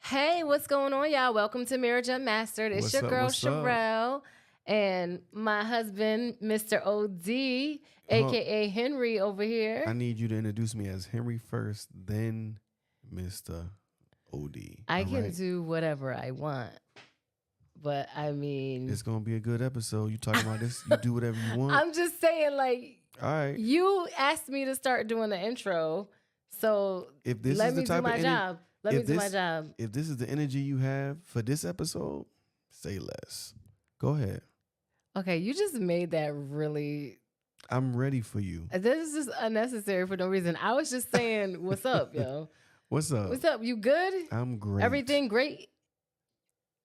Hey, what's going on, y'all? Welcome to Marriage Unmastered. It's What's your up? girl What's up? Sherelle and my husband, Mr. OD, Huh, aka Henry, over I here. need you to introduce me as Henry first, then Mr. OD. I All can right. do whatever I want, but I mean, It's gonna be a good episode. You talking about this? You do whatever you want. I'm just saying, like, All right. you asked me to start doing the intro, so If this let is the me do type of my energy, job. Let me if do my this job. if this is the energy you have for this episode, say less. Go ahead. Okay, you just made that really. I'm ready for you. This is just unnecessary for no reason. I was just saying, what's up, yo? What's up? What's up? You good? I'm great. Everything great?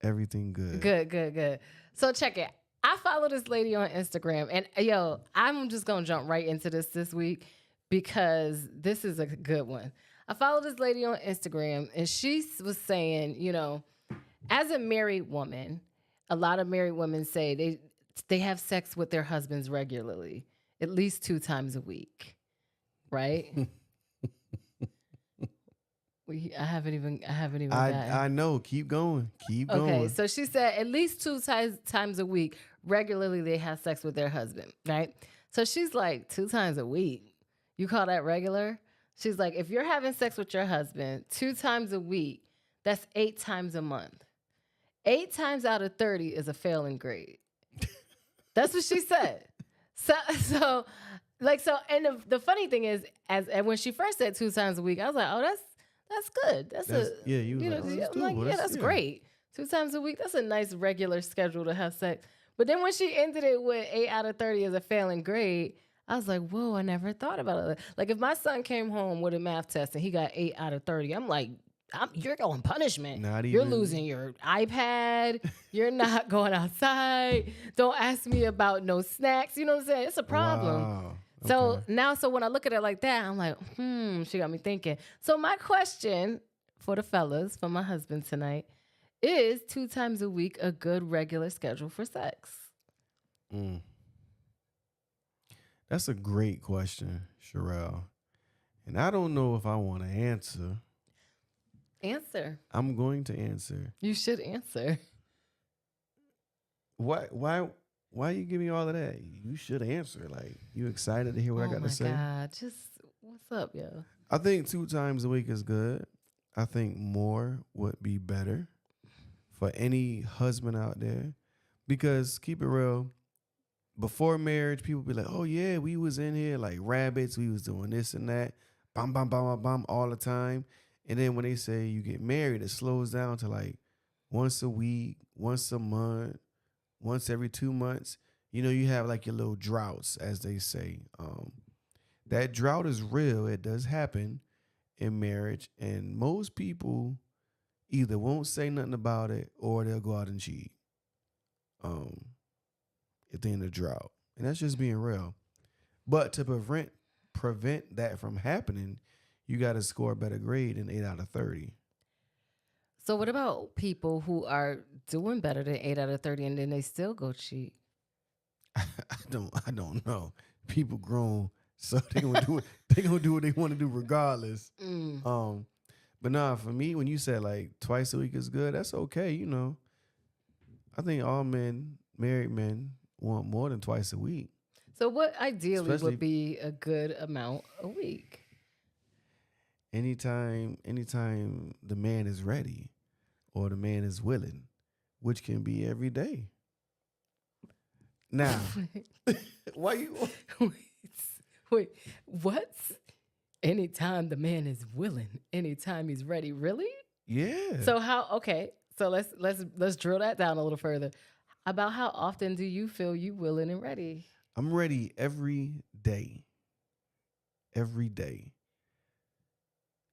Everything good. Good. So check it. I follow this lady on Instagram, and yo, I'm just gonna jump right into this week because this is a good one. I follow this lady on Instagram, and she was saying, as a married woman, a lot of married women say they have sex with their husbands regularly, at least 2 times a week, right? I haven't even gotten. I know. Keep going. Keep Okay, going. so she said at least two times a week, regularly they have sex with their husband, right? So she's like, 2 times a week. You call that regular? She's like, if you're having sex with your husband 2 times a week, that's 8 times a month. 8 times out of 30 is a failing grade. That's what she said. And the funny thing is, and when she first said 2 times a week, I was like, oh, that's good. You was like, oh, that's I'm like, doable. yeah, that's great. 2 times a week, that's a nice regular schedule to have sex. But then when she ended it with 8 out of 30 as a failing grade, I was like, whoa, I never thought about it. Like if my son came home with a math test and he got 8 out of 30, I'm like, you're going punishment. Not You're even losing your iPad. You're not going outside. Don't ask me about no snacks. You know what I'm saying? It's a problem. Wow. So Okay. so when I look at it like that, I'm like, she got me thinking. So my question for the fellas, for my husband tonight, is 2 times a week a good regular schedule for sex? Mm. That's a great question, Sherelle. And I don't know if I want to answer. Answer. I'm going to answer. You should answer. Why you give me all of that? You should answer. Like, you excited to hear what I Oh got my to say? God. Just what's up, yo? I think 2 times a week is good. I think more would be better for any husband out there. Because keep it real, before marriage, people be like, oh yeah, we was in here like rabbits, we was doing this and that, bam, bam, bam, bam, bam, all the time. And then when they say you get married, it slows down to like once a week, once a month, once every 2 months. You have like your little droughts, as they say. That drought is real. It does happen in marriage, and most people either won't say nothing about it or they'll go out and cheat. Um, if they're in a drought, and that's just being real. But to prevent that from happening, you got to score a better grade than 8 out of 30. So what about people who are doing better than 8 out of 30 and then they still go cheat? I don't know. People grown, so they gonna do it. They gonna do what they want to do regardless. Mm. Um, but nah, for me, when you said like twice a week is good, that's okay. I think all men, married men, want more than twice a week. So what ideally Especially would be a good amount a week? anytime the man is ready or the man is willing, which can be every day. Now, why you? wait, wait, what? Anytime the man is willing, anytime he's ready, really? Yeah, So how? Okay, so let's drill that down a little further. About how often do you feel you willing and ready? I'm ready every day. Every day.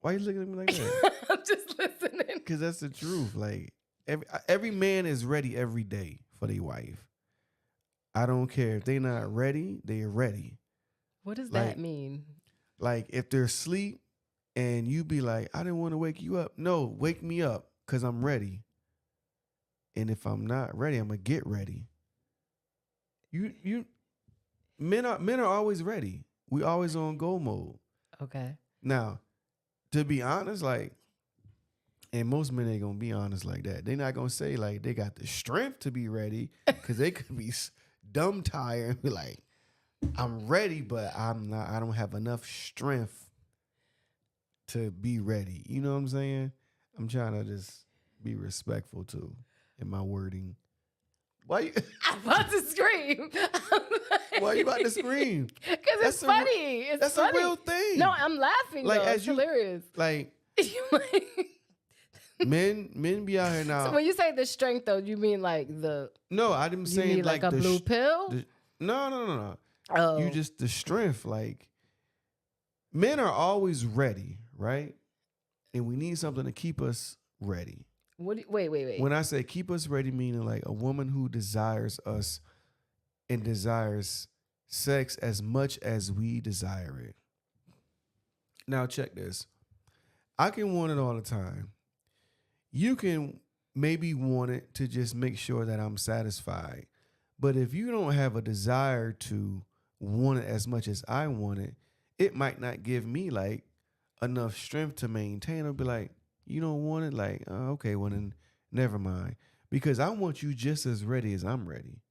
Why you looking at me like that? I'm just listening. Because that's the truth. Like every man is ready every day for their wife. I don't care if they not ready, they are ready. What does that Like mean? like if they're asleep and you be like, I didn't want to wake you up. No, wake me up because I'm ready. And if I'm not ready, I'm gonna get ready. You men are always ready. We always on go mode. Okay. Now, to be honest, like, and most men ain't gonna be honest like that. They're not gonna say like they got the strength to be ready, because they could be dumb tired and be like, I'm ready, but I'm not. I don't have enough strength to be ready. You know what I'm saying? I'm trying to just be respectful too in my wording. Why you? I'm about to scream. Why you about to scream? Because it's funny. It's a funny. real thing. No, I'm laughing. Like, though. as It's you- hilarious. Like men be out here now. So when you say the strength, though, you mean like the No, I didn't you say mean like a the blue pill? No. Oh, You just the strength. Like, men are always ready, right? And we need something to keep us ready. wait. When I say keep us ready, meaning like a woman who desires us and desires sex as much as we desire it. Now check this. I can want it all the time. You can maybe want it to just make sure that I'm satisfied. But if you don't have a desire to want it as much as I want it, it might not give me like enough strength to maintain. I'll be like, you don't want it? Like, okay, well then never mind. Because I want you just as ready as I'm ready.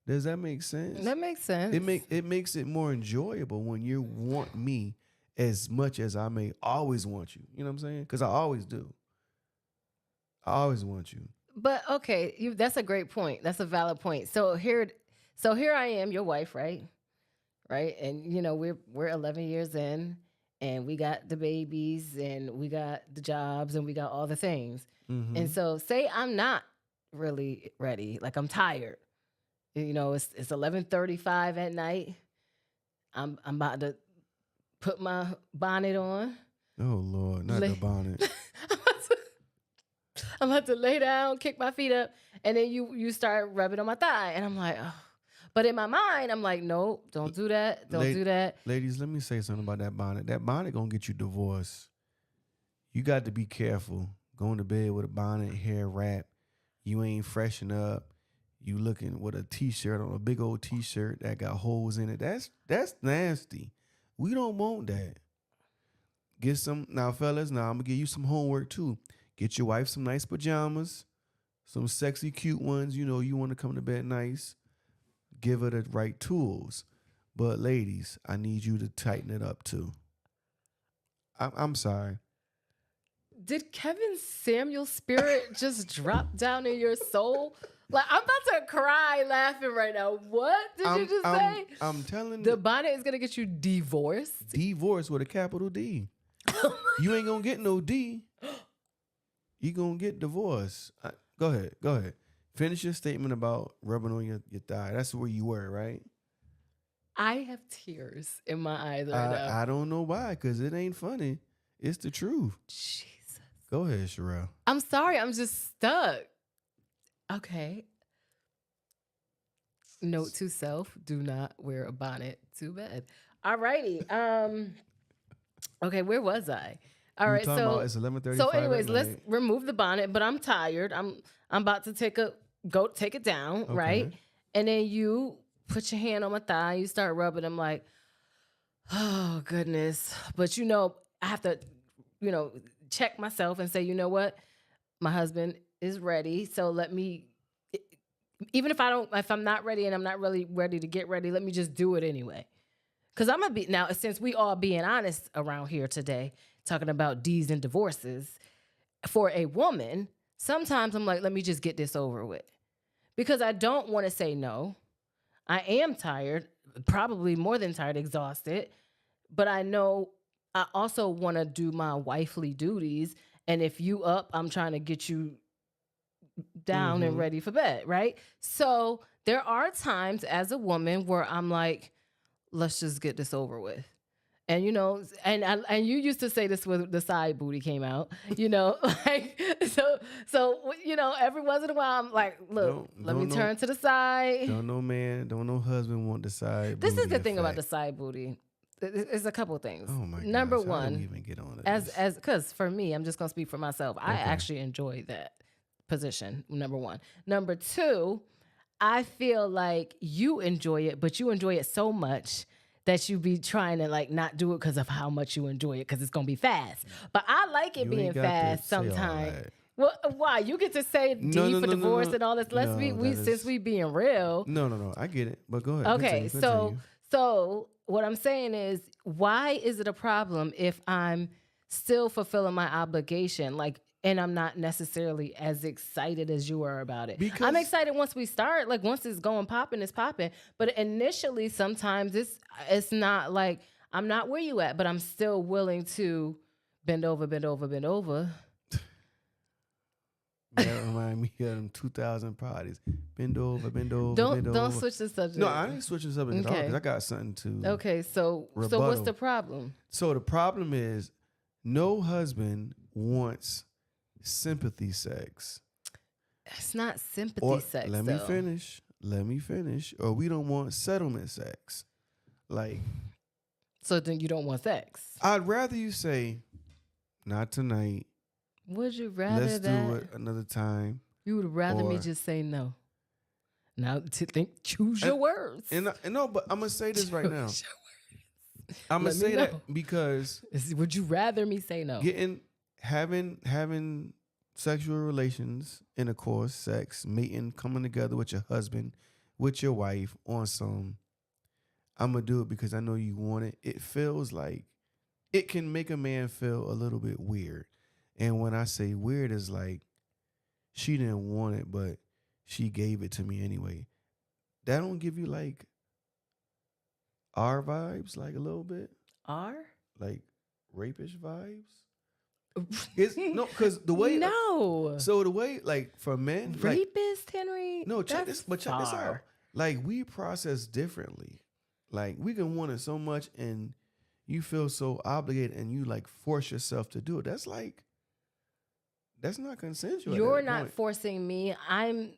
Does that make sense? That makes sense. It makes it more enjoyable when you want me as much as I may always want you. You know what I'm saying? Because I always do. I always want you. But okay, that's a great point. That's a valid point. So here I am, your wife, right? Right, and you know we're 11 years in, and we got the babies, and we got the jobs, and we got all the things. Mhm. And so, say I'm not really ready, like I'm tired. You know, it's 11:35 at night. I'm about to put my bonnet on. Oh Lord, not the bonnet. I'm about to lay down, kick my feet up, and then you start rubbing on my thigh, and I'm like, oh. But in my mind, I'm like, no, don't do that, don't do that. Ladies, let me say something about that bonnet. That bonnet gonna get you divorced. You got to be careful. Going to bed with a bonnet, hair wrap. You ain't freshen up. You looking with a t-shirt on, a big old t-shirt that got holes in it. That's nasty. We don't want that. Get some now, fellas. Now I'm gonna give you some homework too. Get your wife some nice pajamas, some sexy, cute ones. You know you want to come to bed nice. Give her the right tools. But ladies, I need you to tighten it up too. I'm sorry. Did Kevin Samuel's spirit just drop down in your soul? Like, I'm about to cry laughing right now. What did you just say? I'm telling The you. bonnet is going to get you divorced? Divorce with a capital D. You ain't going to get no D. You going to get divorced. Go ahead. Finish your statement about rubbing on your thigh. That's where you were, right? I have tears in my eyes right now. I don't know why, because it ain't funny. It's the truth. Jesus. Go ahead, Sherelle. I'm sorry. I'm just stuck. Okay. Note to self, do not wear a bonnet to bed. All righty. Okay, where was I? All right, so it's 11:35. So anyways, let's remove the bonnet, but I'm tired. I'm about to take it down, Okay. right? And then you put your hand on my thigh, you start rubbing. I'm like, oh goodness. But I have to, check myself and say, you know what? My husband is ready. So let me, even if I'm not ready and I'm not really ready to get ready, let me just do it anyway. Cause I'm gonna be now, since we all being honest around here today, talking about D's and divorces, for a woman, sometimes I'm like, let me just get this over with. Because I don't want to say no. I am tired, probably more than tired, exhausted. But I know I also want to do my wifely duties. And if you up, I'm trying to get you down and ready for bed, right? So there are times as a woman where I'm like, let's just get this over with. And and you used to say this when the side booty came out, like so every once in a while I'm like, look, let me turn to the side. Don't no husband want the side. This is the booty thing about the effect. side booty. It's a couple things. Oh my god. Number I didn't one, even get on it. because for me, I'm just gonna speak for myself. I actually enjoy that. position, number one. Number two, I feel like you enjoy it, but you enjoy it so much that you be trying to like not do it because of how much you enjoy it because it's gonna be fast. But I like it You being ain't got to fast say all sometimes. that. Well, why you get to say D No, for no, no, divorce no. and all this? Let's No, be we that since is- we being real. No. I get it. But go ahead. Okay, Continue. so what I'm saying is, why is it a problem if I'm still fulfilling my obligation, like, and I'm not necessarily as excited as you are about it? Because- I'm excited once we start, like once it's going popping, it's popping. But initially, sometimes it's not like I'm not where you at, but I'm still willing to bend over. That remind me of them 2000 parties. Bend over, bend over, bend Don't over. switch the subject. No, I ain't switching subject at all Okay. because I got something to. Okay, so what's Rebuttal. the problem? So the problem is, no husband wants sympathy sex. It's not sympathy Or sex. let though. me finish. Or we don't want settlement sex. Like, So then you don't want sex. I'd rather you say, not tonight. Would you rather Let's that? do it another time. You would rather me Or- just say no. Now choose your words. And no, but I'm gonna say this right now. Choose your I'm gonna Let me say know. that because Would you rather me say no? having sexual relations, intercourse, sex, mating, coming together with your husband, with your wife on some. I'm gonna do it because I know you want it. It feels like it can make a man feel a little bit weird. And when I say weird, it's like she didn't want it, but she gave it to me anyway. That don't give you like our vibes, like a little bit, Are? like rapish vibes. It's no, because the way No. so the way like for men, like, Rapist, Henry? no, check That's this out. far. Like we process differently. Like we can want it so much, and you feel so obligated, and you like force yourself to do it. That's not consensual. at You're that not point. forcing me. I'm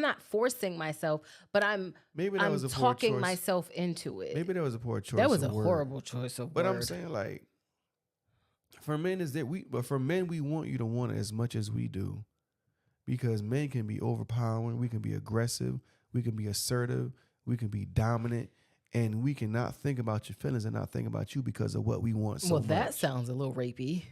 not forcing myself, but I'm Maybe that was a poor talking choice. myself into it. Maybe that was a poor choice. that was a of word. horrible choice of But word. I'm saying like, for men is that but for men we want you to want it as much as we do, because men can be overpowering. We can be aggressive. We can be assertive. We can be dominant. And we cannot think about your feelings and not think about you because of what we want so well, that much. sounds a little rapey.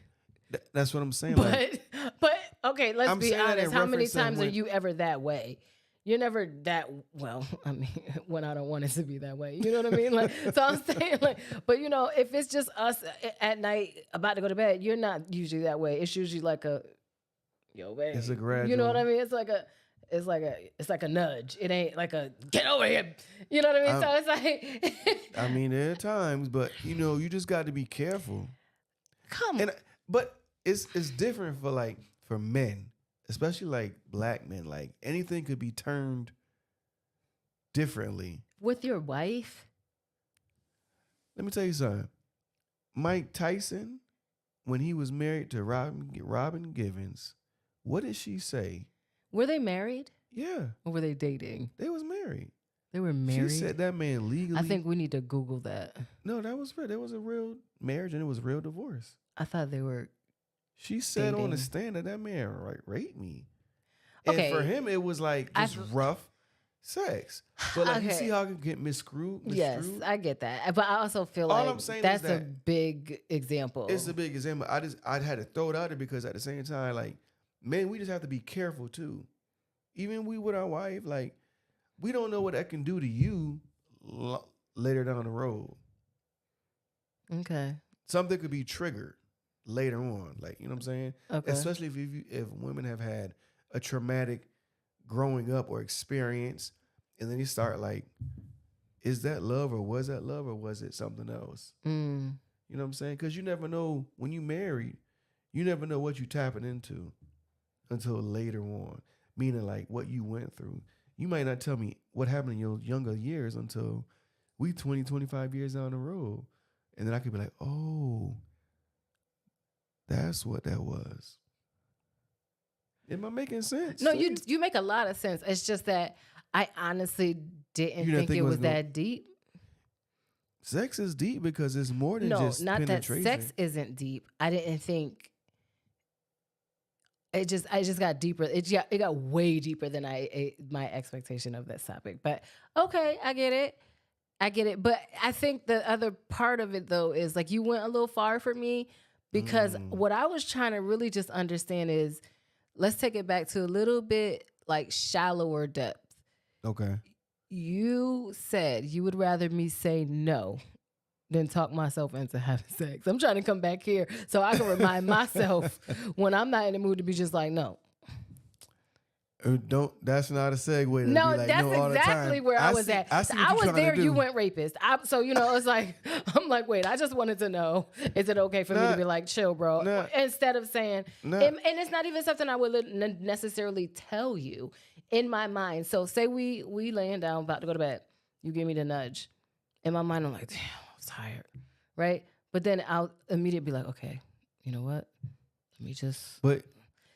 That's what I'm saying. Like, But okay, let's I'm be saying that in honest. How many reference to times are when- you ever that way? You're never that well. I mean, when I don't want it to be that way, you know what I mean? Like, so I'm saying, like, but you know, if it's just us at night about to go to bed, you're not usually that way. It's usually like a, yo, babe. It's a You know what I gradual- mean? It's like a nudge. It ain't like a get over here. You know what I mean? So it's like, I mean, there are times, but you just got to be careful. come And but it's different for men, especially like black men. Like anything could be turned differently. with your wife. Let me tell you something. Mike Tyson, when he was married to Robin Givens, what did she say? Were they married Yeah, or were they dating? they was married. They were married. She said that man legally. I think we need to Google that. no, that was real. There was a real marriage and it was real divorce. I thought they were. She said on the Dating. stand that man raped me. Okay. And for him, it was like just I've- rough sex. But like you Okay. see how it can get miscrewed. Yes, I get that, but I also feel All like I'm saying is that's a that big example. It's a big example. I had to throw it out there because at the same time, like, man, we just have to be careful too. Even we with our wife, like, we don't know what that can do to you later down the road. Okay. Something could be triggered later on, like, you know what I'm saying? Okay. Especially if women have had a traumatic growing up or experience, and then you start like, is that love or was it something else? Mm. You know what I'm saying? Because you never know when you married, you never know what you tapping into until later on. Meaning like what you went through. You might not tell me what happened in your younger years until we 20, 25 years down the road. And then I could be like, oh, that's what that was. Am I making sense? No, to you make a lot of sense. It's just that I honestly didn't You didn't think think it it was was gonna- that deep. Sex is deep because it's more than No, just not that penetration. sex isn't deep. I didn't think I just got deeper. It got way deeper than my expectation of this topic. But okay, I get it. I get it. But I think the other part of it though is like you went a little far for me because what I was trying to really just understand is let's take it back to a little bit like shallower depth. Okay. You said you would rather me say no than talk myself into having sex. I'm trying to come back here so I can remind myself when I'm not in the mood to be just like, no. Don't. That's not a segue. To No, be like, that's no all the exactly time. where I was at. I see what I you're was trying to there. do. You went rapist. So it's like I'm like, wait. I just wanted to know: is it okay for me to be like, chill, bro? Instead of saying, and it's not even something I would necessarily tell you in my mind. So say we laying down about to go to bed. You give me the nudge. In my mind, I'm like, damn, I was tired, right? But then I'll immediately be like, okay, you know what? Let me just. But.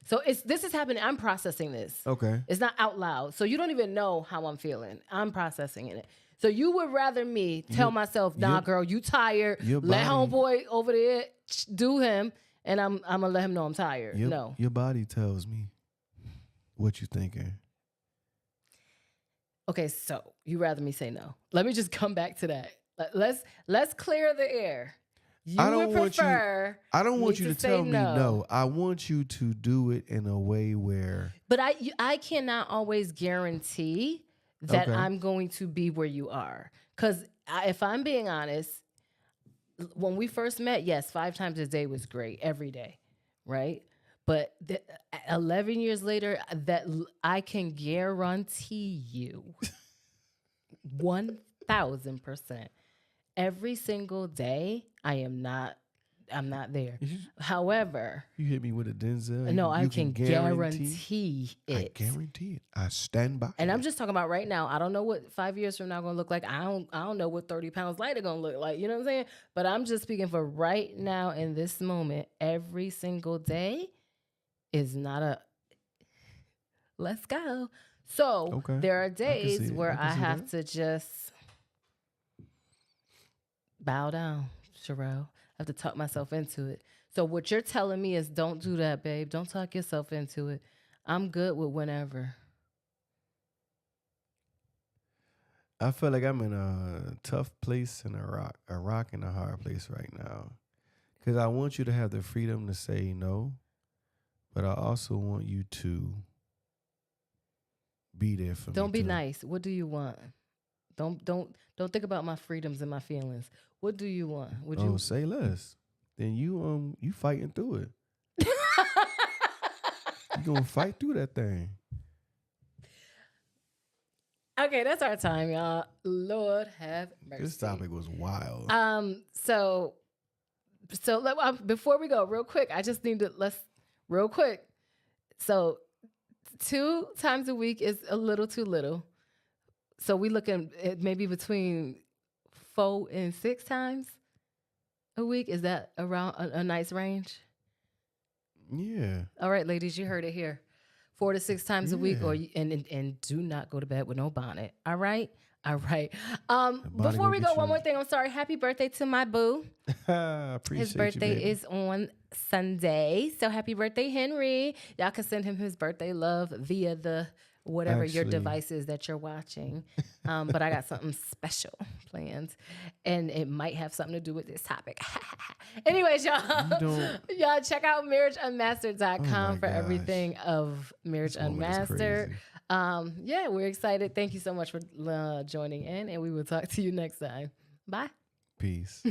So this is happening. I'm processing this. Okay. It's not out loud. So you don't even know how I'm feeling. I'm processing it. So you would rather me tell myself, nah, girl, you tired. Let homeboy over there do him. And I'm going to let him know I'm tired. No. Your body tells me what you're thinking. Okay, so you rather me say no. Let me just come back to that. Let's clear the air. I don't want you to tell me no. I want you to do it in a way where. But I cannot always guarantee that I'm going to be where you are. Because if I'm being honest, when we first met, yes, 5 times a day was great every day, right? But 11 years later, that I can guarantee you 1,000%. Every single day, I'm not there. However, you hit me with a Denzel. No, I can guarantee it. I guarantee it. I stand by. And I'm just talking about right now. I don't know what 5 years from now gonna look like. I don't know what 30 pounds lighter gonna look like. You know what I'm saying? But I'm just speaking for right now in this moment. Every single day is not a let's go. So there are days where I have to just bow down, Sherelle. I have to talk myself into it. So what you're telling me is don't do that, babe. Don't talk yourself into it. I'm good with whenever. I feel like I'm in a tough place and a rock and a hard place right now. Because I want you to have the freedom to say no, but I also want you to be there for me. Don't be nice. What do you want? Don't think about my freedoms and my feelings. What do you want? Would you say less? Then you fighting through it. You gonna fight through that thing. Okay, that's our time, y'all. Lord have mercy. This topic was wild. So before we go, real quick, I just need to real quick. So 2 times a week is a little too little. So we looking at maybe between 4 and 6 times a week. Is that around a nice range? Yeah. All right, ladies, you heard it here. 4 to 6 times a week, and do not go to bed with no bonnet. All right. Before we go, one more thing. I'm sorry. Happy birthday to my boo. Appreciate his birthday is on Sunday, so happy birthday, Henry. Y'all can send him his birthday love via the whatever your device is that you're watching. But I got something special planned, and it might have something to do with this topic. Anyways, y'all check out marriageunmastered.com for everything of Marriage Unmastered. Yeah, we're excited. Thank you so much for joining in, and we will talk to you next time. Bye. Peace.